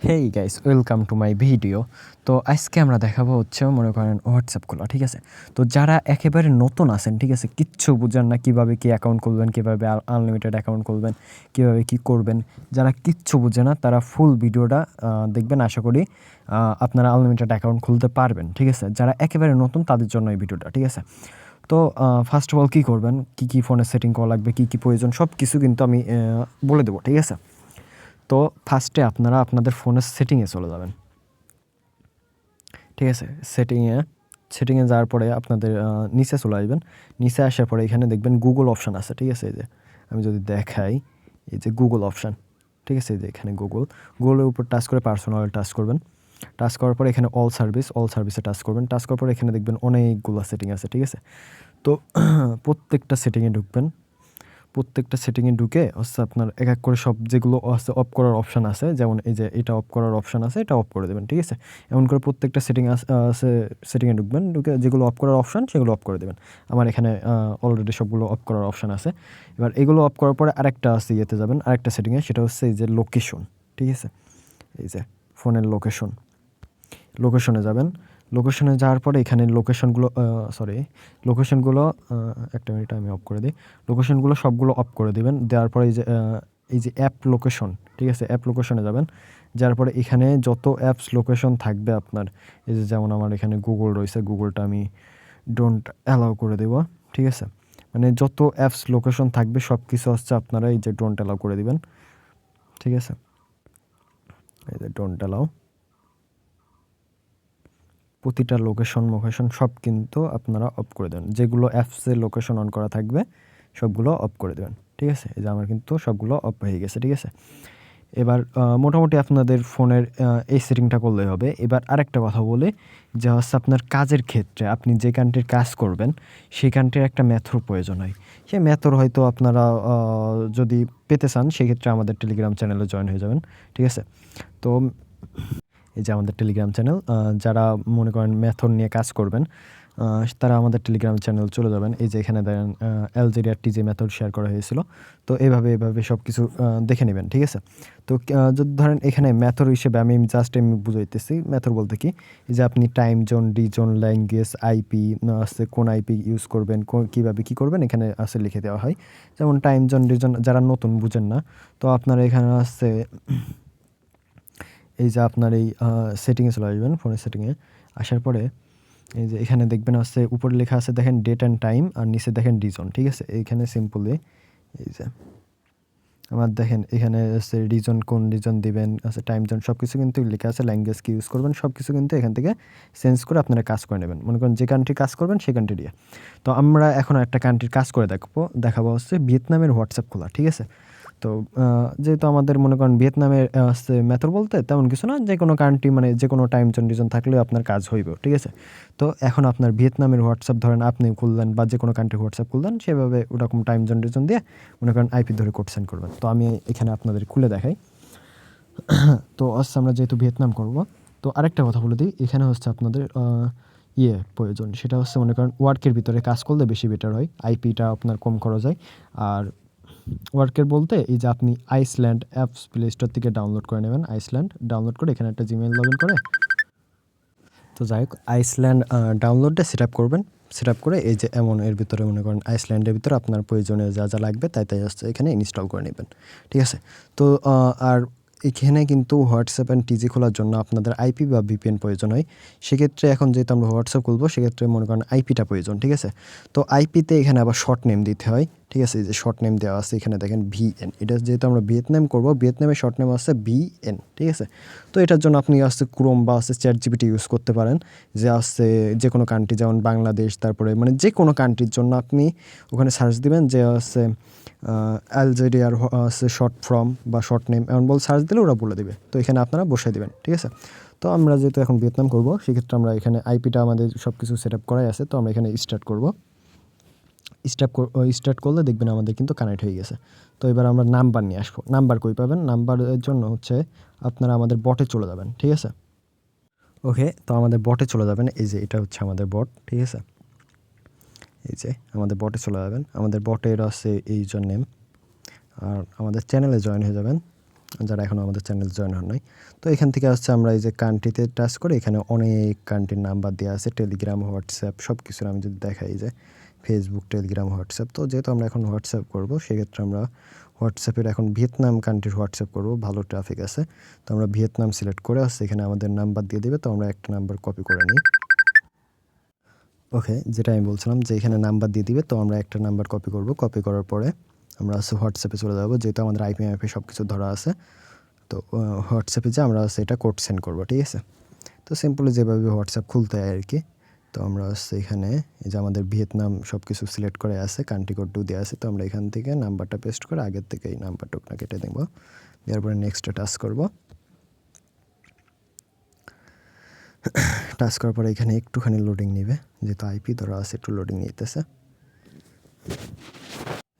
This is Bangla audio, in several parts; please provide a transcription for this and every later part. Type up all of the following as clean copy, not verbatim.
Hey guys, welcome to my video. তো আজকে আমরা দেখাবো হচ্ছে মনে করেন হোয়াটসঅ্যাপ খোলা, ঠিক আছে। তো যারা একেবারে নতুন আছেন, ঠিক আছে, কিচ্ছু বুঝেন না কীভাবে কী অ্যাকাউন্ট খুলবেন, কীভাবে আনলিমিটেড অ্যাকাউন্ট খুলবেন, কীভাবে কী করবেন, যারা কিচ্ছু বুঝে না তারা ফুল ভিডিওটা দেখবেন। আশা করি আপনারা আনলিমিটেড অ্যাকাউন্ট খুলতে পারবেন, ঠিক আছে। যারা একেবারে নতুন তাদের জন্য এই ভিডিওটা, ঠিক আছে। তো ফার্স্ট অফ অল কী করবেন, কী ফোনের সেটিং করা লাগবে, কী প্রয়োজন, সব কিছু কিন্তু আমি বলে দেবো, ঠিক আছে। তো ফার্স্টে আপনারা আপনাদের ফোনের সেটিংয়ে চলে যাবেন, ঠিক আছে। সেটিংয়ে যাওয়ার পরে আপনাদের নিচে চলে আসবেন। নিচে আসার পরে এখানে দেখবেন গুগল অপশান আছে, ঠিক আছে। এই যে আমি যদি দেখাই, এই যে গুগল অপশান, ঠিক আছে। এই যে এখানে গুগলের উপর টাচ করে পার্সোনাল টাচ করবেন। টাচ করার পরে এখানে অল সার্ভিসে টাচ করবেন। টাচ করার পরে এখানে দেখবেন অনেকগুলো সেটিং আছে, ঠিক আছে। তো প্রত্যেকটা সেটিংয়ে ঢুকে হচ্ছে আপনার এক এক করে সব যেগুলো আছে অফ করার অপশান আছে, যেমন এই যে এটা অফ করার অপশান আছে, এটা অফ করে দেবেন, ঠিক আছে। এমন করে প্রত্যেকটা সেটিংয়ে ঢুকে যেগুলো অফ করার অপশান সেগুলো অফ করে দেবেন। আমার এখানে অলরেডি সবগুলো অফ করার অপশান আছে। এবার এগুলো অফ করার পরে আরেকটা আছে, ইয়েতে যাবেন আরেকটা সেটিংয়ে, সেটা হচ্ছে এই যে লোকেশন, ঠিক আছে। এই যে ফোনের লোকেশনে যাবেন। লোকেশনে যাওয়ার পরে এখানে লোকেশনগুলো একটা মিনিট আমি অফ করে দিই। লোকেশনগুলো সবগুলো অফ করে দেবেন। দেওয়ার পরে এই যে অ্যাপ লোকেশন, ঠিক আছে, অ্যাপ লোকেশনে যাবেন। যার পরে এখানে যত অ্যাপস লোকেশন থাকবে আপনার, এই যে যেমন আমার এখানে গুগল রয়েছে, গুগলটা আমি ডোন্ট অ্যালাউ করে দেব, ঠিক আছে। মানে যত অ্যাপস লোকেশন থাকবে সব কিছু হচ্ছে আপনারা এই যে ডোন্ট অ্যালাউ করে দিবেন, ঠিক আছে। এই যে ডোন্ট অ্যালাউ, প্রতিটা লোকেশন সব কিন্তু আপনারা অফ করে দেবেন। যেগুলো অ্যাপসের লোকেশন অন করা থাকবে সবগুলো অফ করে দেবেন, ঠিক আছে। এই যে আমার কিন্তু সবগুলো অফ হয়ে গেছে, ঠিক আছে। এবার মোটামুটি আপনাদের ফোনের এই সেটিংটা করলেই হবে। এবার আরেকটা কথা বলি, যে হচ্ছে আপনার কাজের ক্ষেত্রে আপনি যে কান্ট্রির কাজ করবেন সেই কান্ট্রির একটা ম্যাথর প্রয়োজন হয়। সেই ম্যাথর হয়তো আপনারা যদি পেতে চান সেক্ষেত্রে আমাদের টেলিগ্রাম চ্যানেলে জয়েন হয়ে যাবেন, ঠিক আছে। তো এই যে আমাদের টেলিগ্রাম চ্যানেল, যারা মনে করেন মেথড নিয়ে কাজ করবেন তারা আমাদের টেলিগ্রাম চ্যানেল চলে যাবেন। এই যে এখানে দেখেন অ্যালজেরিয়ার টিজে মেথড শেয়ার করা হয়েছিল। তো এভাবে সব কিছু দেখে নেবেন, ঠিক আছে। তো যদি ধরেন এখানে মেথড হিসেবে আমি বুঝাইতেছি। মেথড বলতে কি, যে আপনি time zone, reason, language, IP আছে, কোন আইপি ইউজ করবেন, কীভাবে কী করবেন এখানে আছে লিখে দেওয়া হয়। যেমন টাইম জোন, রিজন যারা নতুন বুঝেন না, তো আপনারা এখানে আছে এই যে আপনার এই সেটিংয়ে চলে আসবেন। ফোনের সেটিংয়ে আসার পরে এই যে এখানে দেখবেন আছে উপরে লেখা আছে দেখেন ডেট অ্যান্ড টাইম, আর নিচে দেখেন রিজন, ঠিক আছে। এইখানে সিম্পলি এই যে আমার দেখেন এখানে আছে রিজন, কোন রিজন দিবেন, আছে টাইম জোন, সব কিছু কিন্তু লেখা আছে। ল্যাঙ্গুয়েজ কি ইউজ করবেন সব কিছু কিন্তু এখান থেকে চেঞ্জ করে আপনারা কাজ করে নেবেন। মনে করেন যে কান্ট্রি কাজ করবেন সেই কান্ট্রি দিয়ে। তো আমরা এখন একটা কান্ট্রির কাজ করে দেখাবো হচ্ছে ভিয়েতনামের হোয়াটসঅ্যাপ খোলা, ঠিক আছে। তো যেহেতু আমাদের মনে করেন ভিয়েতনামের হচ্ছে মেথড বলতে তেমন কিছু না, যে কোনো কান্ট্রি মানে যে কোনো টাইম জোন রিজন থাকলেও আপনার কাজ হইব, ঠিক আছে। তো এখন আপনার ভিয়েতনামের হোয়াটসঅ্যাপ ধরেন আপনি খুললেন বা যে কোনো কান্ট্রির হোয়াটসঅ্যাপ খুললেন, সেভাবে ওরকম টাইম জোন রিজন দিয়ে মনে করেন আইপি ধরে কোড সেন্ড করবেন। তো আমি এখানে আপনাদের খুলে দেখাই। তো আচ্ছা, আমরা যেহেতু ভিয়েতনাম করব, তো আরেকটা কথা বলে দিই, এখানে হচ্ছে আপনাদের প্রয়োজন, সেটা হচ্ছে মনে করেন ওয়ার্কের ভিতরে কাজ করলে বেশি বেটার হয়, আইপিটা আপনার কম খরচ হয়। আর ওয়ার্কের বলতে এই যে আপনি আইসল্যান্ড অ্যাপস প্লে স্টোর থেকে ডাউনলোড করে নেবেন। আইসল্যান্ড ডাউনলোড করে এখানে একটা জিমেইল লগ ইন করে, তো যাই হোক আইসল্যান্ড ডাউনলোডটা সেট আপ করবেন। সেট আপ করে এই যে এমন এর ভিতরে মনে করেন আইসল্যান্ডের ভিতরে আপনার প্রয়োজনীয় যা যা লাগবে তাই হচ্ছে এখানে ইনস্টল করে নেবেন, ঠিক আছে। তো আর এখানে কিন্তু হোয়াটসঅ্যাপ অ্যান্ড টিজি খোলার জন্য আপনাদের আইপি বা ভিপিএন প্রয়োজন হয়। সেক্ষেত্রে এখন যেহেতু আমরা হোয়াটসঅ্যাপ খুলবো সেক্ষেত্রে মনে করেন আইপিটা প্রয়োজন, ঠিক আছে। তো আইপিতে এখানে আবার শর্ট নেম দিতে হয়, ঠিক আছে। এই যে শর্ট নেম দেওয়া আছে এখানে দেখেন ভিএন, এটা যেহেতু আমরা ভিয়েতনাম করবো, ভিয়েতনামের শর্ট নেম আছে ভিএন, ঠিক আছে। তো এটার জন্য আপনি আসছে ক্রোম বা আছে চ্যাট জিপিটি ইউজ করতে পারেন, যে আসছে যে কোনো কান্ট্রি, যেমন বাংলাদেশ, তারপরে মানে যে কোনো কান্ট্রির জন্য আপনি ওখানে সার্চ দিবেন যে হচ্ছে অ্যালজেরিয়ার হচ্ছে শর্ট ফর্ম বা শর্ট নেম এমন সার্চ দিলে ওরা বলে দেবে। তো এখানে আপনারা বসিয়ে দেবেন, ঠিক আছে। তো আমরা যেহেতু এখন ভিয়েতনাম করবো সেক্ষেত্রে আমরা এখানে আইপিটা আমাদের সব কিছু সেট আপ করাই আছে। তো আমরা এখানে স্টার্ট করবো। স্টার্ট করলে দেখবেন আমাদের কিন্তু কানেক্ট হয়ে গেছে। তো এবার আমরা নাম্বার নিয়ে আসবো। নাম্বার কই পাবেন? নাম্বারের জন্য হচ্ছে আপনারা আমাদের বটে চলে যাবেন, ঠিক আছে। ওকে, তো আমাদের বটে চলে যাবেন। এই যে এটা হচ্ছে আমাদের বট, ঠিক আছে। এই যে আমাদের বটে চলে যাবেন। আমাদের বটের আছে এই নেম, আর আমাদের চ্যানেলে জয়েন হয়ে যাবেন। যারা এখনও আমাদের চ্যানেল জয়েন হন নাই। তো এখান থেকে হচ্ছে আমরা এই যে কান্ট্রিতে টাচ করে এখানে অনেক কান্ট্রির নাম্বার দেওয়া আছে, টেলিগ্রাম, হোয়াটসঅ্যাপ সব কিছুর আমি যদি দেখাই যে ফেসবুক, টেলিগ্রাম, হোয়াটসঅ্যাপ। তো যেহেতু আমরা এখন হোয়াটসঅ্যাপ করব, সেক্ষেত্রে আমরা হোয়াটসঅ্যাপের এখন ভিয়েতনাম কান্ট্রির হোয়াটসঅ্যাপ করব, ভালো ট্রাফিক আছে। তো আমরা ভিয়েতনাম সিলেক্ট করে আসছে, এখানে আমাদের নাম্বার দিয়ে দেবে। তো আমরা একটা নাম্বার কপি করে নিই। ওকে, যেটা আমি বলছিলাম যে এখানে নাম্বার দিয়ে দিবে। তো আমরা একটা নাম্বার কপি করব, কপি করার পরে আমরা হচ্ছে হোয়াটসঅ্যাপে চলে যাব, যেহেতু আমাদের আইপি ম্যাপে সব কিছু ধরা আছে। তো হোয়াটসঅ্যাপে যে আমরা হচ্ছে এটা কোড সেন্ড করবো, ঠিক আছে। তো সিম্পলি যেভাবে হোয়াটসঅ্যাপ খুলতে হয় আর কি। তো আমরা হচ্ছে এখানে এই যে আমাদের ভিয়েতনাম সব কিছু সিলেক্ট করে আছে, কান্ট্রি কোডও দেওয়া আছে। তো আমরা এখান থেকে নাম্বারটা পেস্ট করে আগের থেকে এই নাম্বারটা কেটে দেবো, দেওয়ার পরে নেক্সটে টাচ করব। টাচ করার পরে এখানে একটুখানি লোডিং নেবে, যেহেতু আইপি ধরা আছে একটু লোডিং নিতেছে।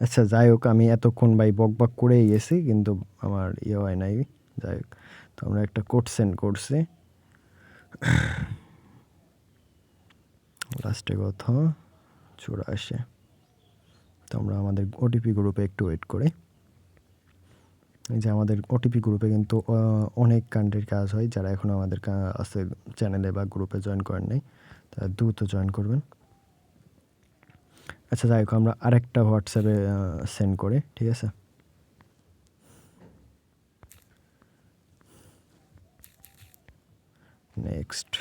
আচ্ছা, যাই হোক, আমি এতক্ষণ ভাই বক করেই গেছি, কিন্তু আমার ইয়ে হয় নাই। যাই হোক, তো আমরা একটা কোড সেন্ড করছি। লাস্টে কথা 84। তো আমরা আমাদের ওটিপি গ্রুপে একটু ওয়েট করি। এই যে আমাদের ওটিপি গ্রুপে কিন্তু অনেক কান্ট্রির কাজ হয়। যারা এখন আমাদের আছে চ্যানেলে বা গ্রুপে জয়েন করেন নাই, তারা দ্রুত জয়েন করবেন। আচ্ছা, যাই হোক, আমরা আরেকটা হোয়াটসঅ্যাপে সেন্ড করি, ঠিক আছে। নেক্সট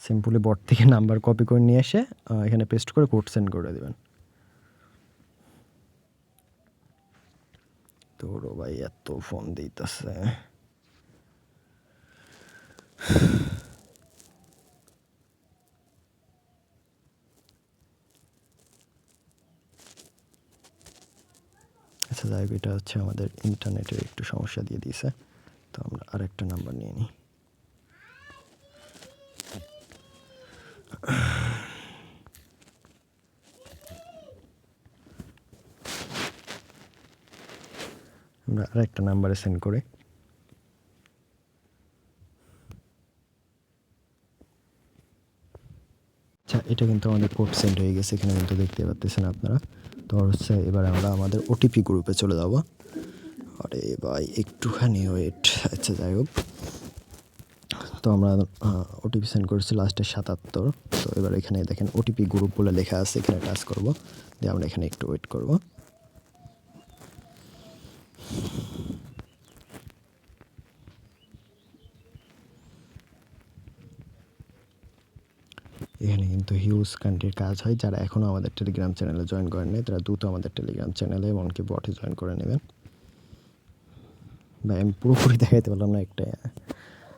সিম্পলি বট থেকে নাম্বার কপি করে নিয়ে এসে এখানে পেস্ট করে কোড সেন্ড করে দেবেন। তোর ভাই এত ফোন দিতেছে। আচ্ছা, যাই হোক, এটা হচ্ছে আমাদের ইন্টারনেটের একটু সমস্যা দিয়ে দিয়েছে। তো আমরা আরেকটা নাম্বার নিয়ে নিই। আমরা আরেকটা নাম্বারে সেন্ড করি। আচ্ছা, এটা কিন্তু আমাদের কোড সেন্ড হয়ে গেছে, এখানে কিন্তু দেখতে পাচ্ছেন আপনারা। তো হচ্ছে এবার আমরা আমাদের ওটিপি গ্রুপে চলে যাব। আরে ভাই একটুখানি ওয়েট। আচ্ছা, যাই হোক, তো আমরা ওটিপি সেন্ড করেছি লাস্টে 77। তো এবার এখানে দেখেন ওটিপি গ্রুপ বলে লেখা আছে, এখানে টাচ করব, দিয়ে আমরা এখানে একটু ওয়েট করব। এখানে কিন্তু হিউজ কান্ট্রির কাজ হয়। যারা এখনও আমাদের টেলিগ্রাম চ্যানেলে জয়েন করেন নাই, তারা দ্রুত আমাদের টেলিগ্রাম চ্যানেলে এমনকি বটে জয়েন করে নেবেন। ভাই আমি পুরোপুরি দেখাইতে পারলাম না, একটা